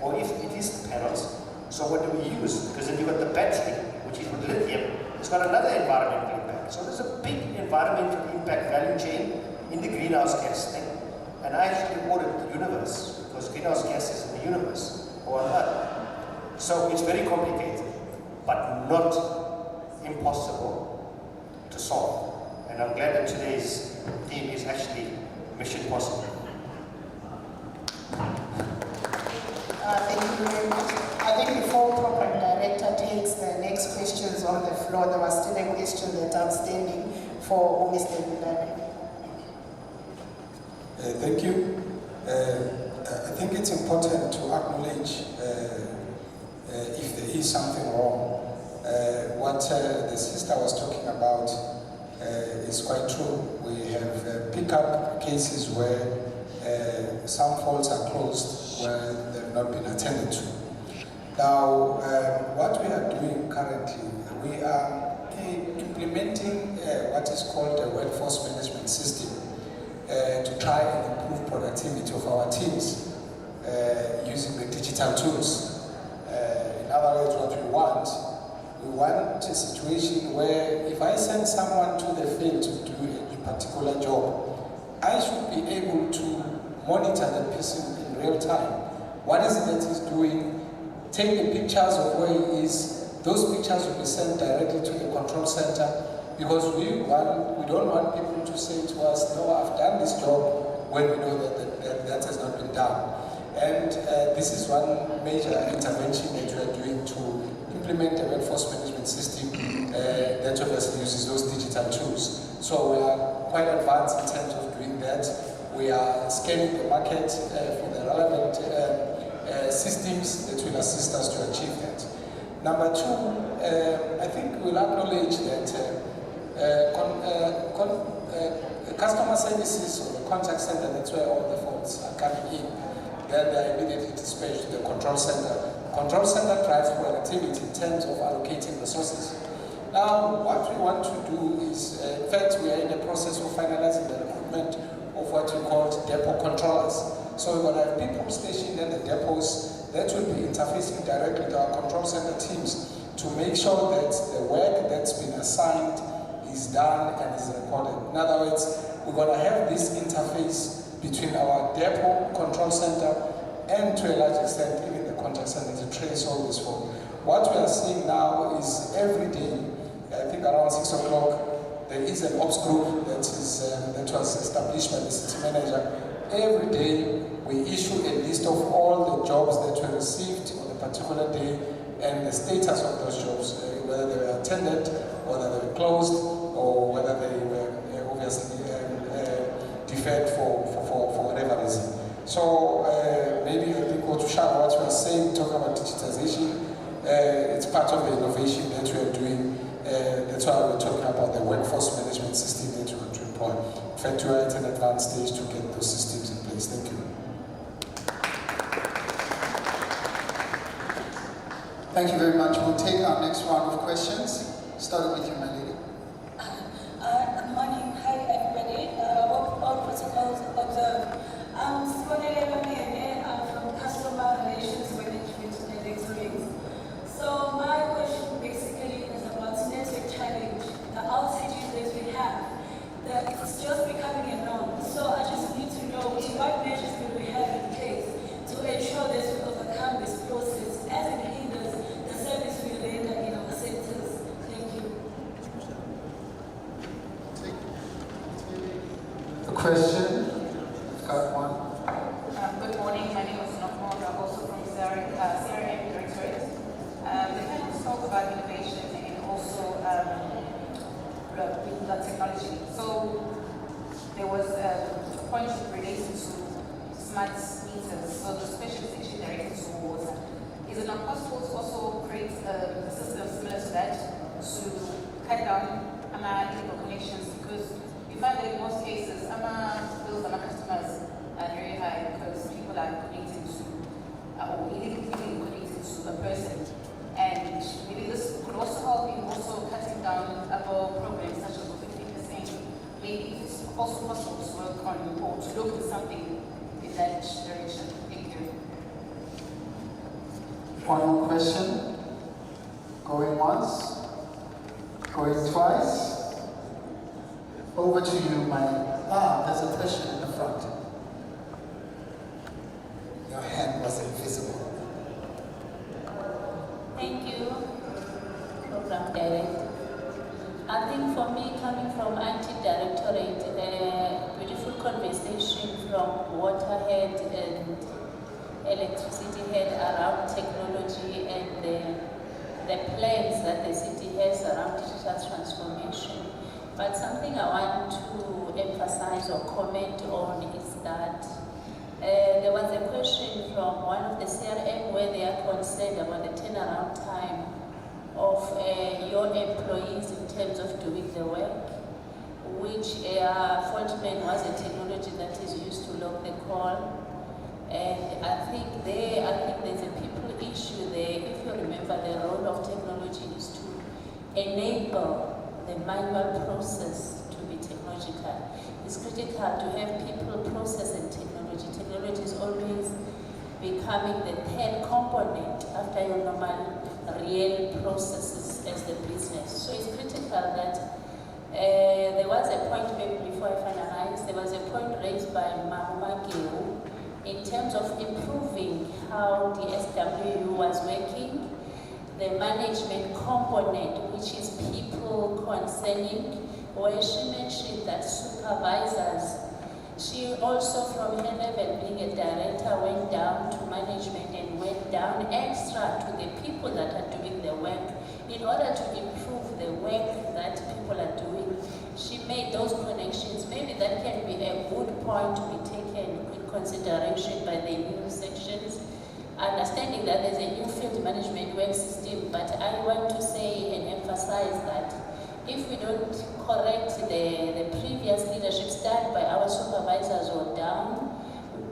or if it is the panels, so what do we use? Because then you've got the battery, which is with lithium, it's got another environmental impact. So there's a big environmental impact value chain in the greenhouse gas thing. And I actually ordered the universe, because greenhouse gas is in the universe, or on Earth. So it's very complicated, but not impossible to solve. And I'm glad that today's theme is actually mission possible. Thank you very much. I think before Program Director takes the next questions on the floor, there was still a question that's outstanding for Mr. Milane. Thank you. I think it's important to acknowledge if there is something wrong. What the sister was talking about is quite true. We have pick-up cases where some faults are closed where they've not been attended to. Now, what we are doing currently, we are implementing what is called a workforce management system to try and improve productivity of our teams using the digital tools. In other words, what we want a situation where if I send someone to the field to do a particular job, I should be able to monitor that person in real time. What is it that he's doing? Take the pictures of where he is. Those pictures will be sent directly to the control center, because we don't want people to say to us, no, I've done this job, when we know that has not been done. And this is one major intervention that we are doing to implement a workforce management system that obviously uses those digital tools. So we are quite advanced in terms of doing that. We are scanning the market for the relevant systems that will assist us to achieve that. Number two, I think we'll acknowledge that customer services or the contact center, that's where all the faults are coming in. Then they are immediately dispatched to the control center. Control center drives productivity in terms of allocating resources. Now, what we want to do is, in fact, we are in the process of finalizing the recruitment of what we call depot controllers. So we're going to have people stationed in the depots that will be interfacing directly with our control center teams to make sure that the work that's been assigned is done and is recorded. In other words, we're going to have this interface between our depot control center and, to a large extent, even the contact center to trace all this for. What we are seeing now is every day, I think around 6 o'clock, there is an ops group that was established by the city manager. Every day, we issue a list of all the jobs that were received on a particular day and the status of those jobs, whether they were attended, whether they were closed, or whether they were obviously deferred for whatever reason. So maybe I think what you are saying, talk about digitization, it's part of the innovation that we are doing. That's why we're talking about the workforce management system that we want to employ. In fact, we are at an advanced stage to get those systems in place. Thank you. Thank you very much. We'll take our next round of questions. Starting with you, my lady. Good morning. Hi, everybody. All protocols observed. I'm from Customer Relations Management Directorate. So my question basically is about network challenge, the outages that we have. That it's just becoming a norm. So I just need to know what measures do we have in place to ensure that we overcome this process as it hinders the service we render in our sectors. Thank you. A question? Got one. Good morning. My name is Nokmo. I'm also from CRM Directorate. The panel spoke about innovation and also the technology. So there was a point related to smart meters. So the special section directed to water. Is it not possible to also create a system similar to that to cut down illegal connections? Because we find that in most cases, bills on our customers are very high because people are connected to, or illegally connected to a person. And maybe this could also help in also cutting down other programs such as 50%. Maybe it's also possible to work on or to look at something in that direction. Thank you. One more question. Going once, going twice. Over to you, there's a question in the front. Your hand was invisible. Thank you, Program Director. I think for me, coming from Anti-Directorate, beautiful conversation from waterhead and electricity head around technology and the plans that the city has around digital transformation. But something I want to emphasize or comment on is that there was a question from one of the CRM where they are concerned about the turnaround time of your employees in terms of doing the work, which Faultman was a technology that is used to log the call. And I think there's a people issue there. If you remember, the role of technology is to enable the manual process to be technological. It's critical to have people processing technology. Technology is always becoming the third component after your normal real processes as the business. So it's critical that there was a point, maybe before I finalize, there was a point raised by Mayoral in terms of improving how the SWU was working, the management component, which is people concerning, where she mentioned that supervisors, she also from her level being a director went down to management and went down extra to the people that are doing the work in order to improve the work that people are doing. She made those connections. Maybe that can be a good point to be taken in consideration by the new sections, understanding that there's a new field management work system, but I want to say and emphasize that if we don't correct the previous leadership stand by our supervisors or down,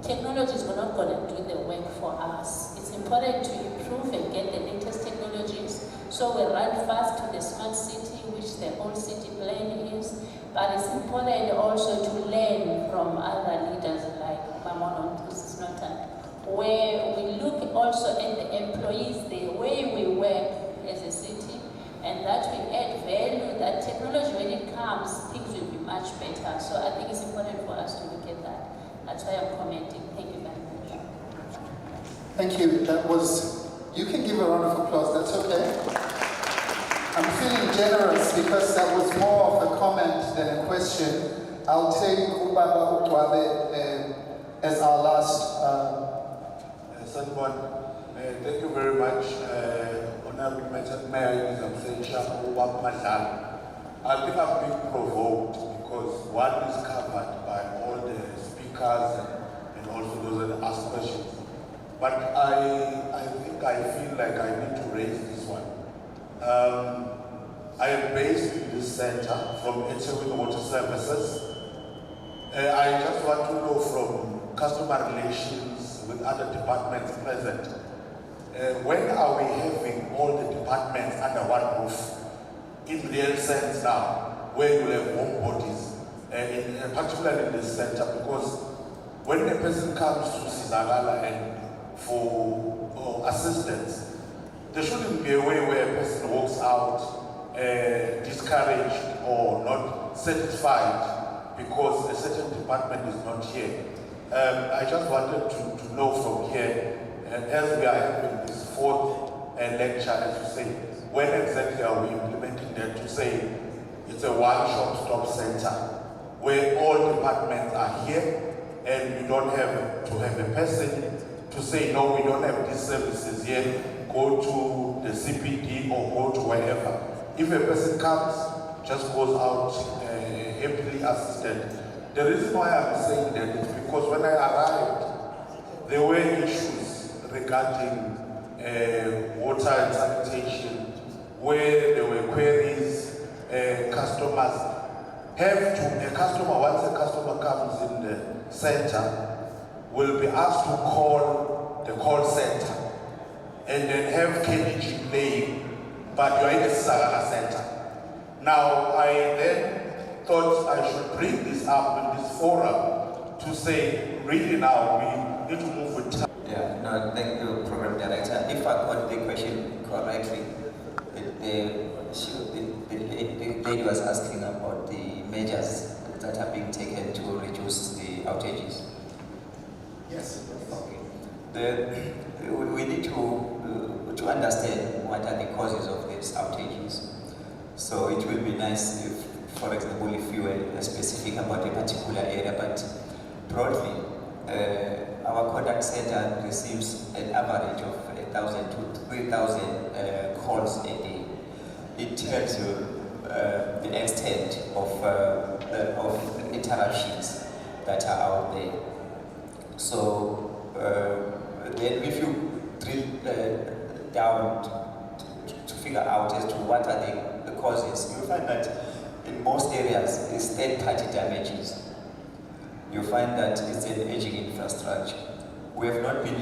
technologies are not going to do the work for us. It's important to improve and get the latest technologies so we run fast to the smart city, which the whole city plan is, but it's important also to learn from other leaders like Mamono, this is not where we look also at the employees, the way we work as a city, and that will add value, that technology, when it comes, things will be much better. So I think it's important for us to look at that. That's why I'm commenting. Thank you very much. Thank you. That was, you can give a round of applause, that's okay. I'm feeling generous because that was more of a comment than a question. I'll take Ubaba Ukwabe as our last. Thank you very much, Honorable Mayor I think I've been provoked because one is covered by all the speakers and also those that ask questions. But I think I feel like I need to raise this one. I am based in this center from Etsewin Water Services. I just want to know from customer relations with other departments present, when are we having all the departments under one roof in real sense now, where you have home bodies, particularly in this center, because when a person comes to Sizagala and for assistance, there shouldn't be a way where a person walks out discouraged or not satisfied because a certain department is not here. I just wanted to know from here, as we are having this fourth lecture, as you say, when exactly are we implementing that to say it's a one-stop center where all departments are here and you don't have to have a person to say, no, we don't have these services here, go to the CPD or go to wherever. If a person comes, just goes out happily assisted. The reason why I'm saying that is because when I arrived, there were issues regarding water and sanitation, where there were queries, customers have to, once a customer comes in the center, will be asked to call the call center and then have KDG playing, but you are in the Sagala center. Now, I then thought I should bring this up in this forum to say, really now, we need to move with time. Yeah, no, thank you, Program Director. If if I got the question correctly, the lady was asking about the measures that are being taken to reduce the outages. Yes. Okay. We need to understand what are the causes of these outages. So it will be nice if, for example, if you were specific about a particular area, but broadly, our contact center receives an average of 1,000 to 3,000 calls a day. It tells you the extent of interruptions that are out there. So then if you drill down to figure out as to what are the causes, you'll find that in most areas it's third-party damages. You find that it's an aging infrastructure. We have not been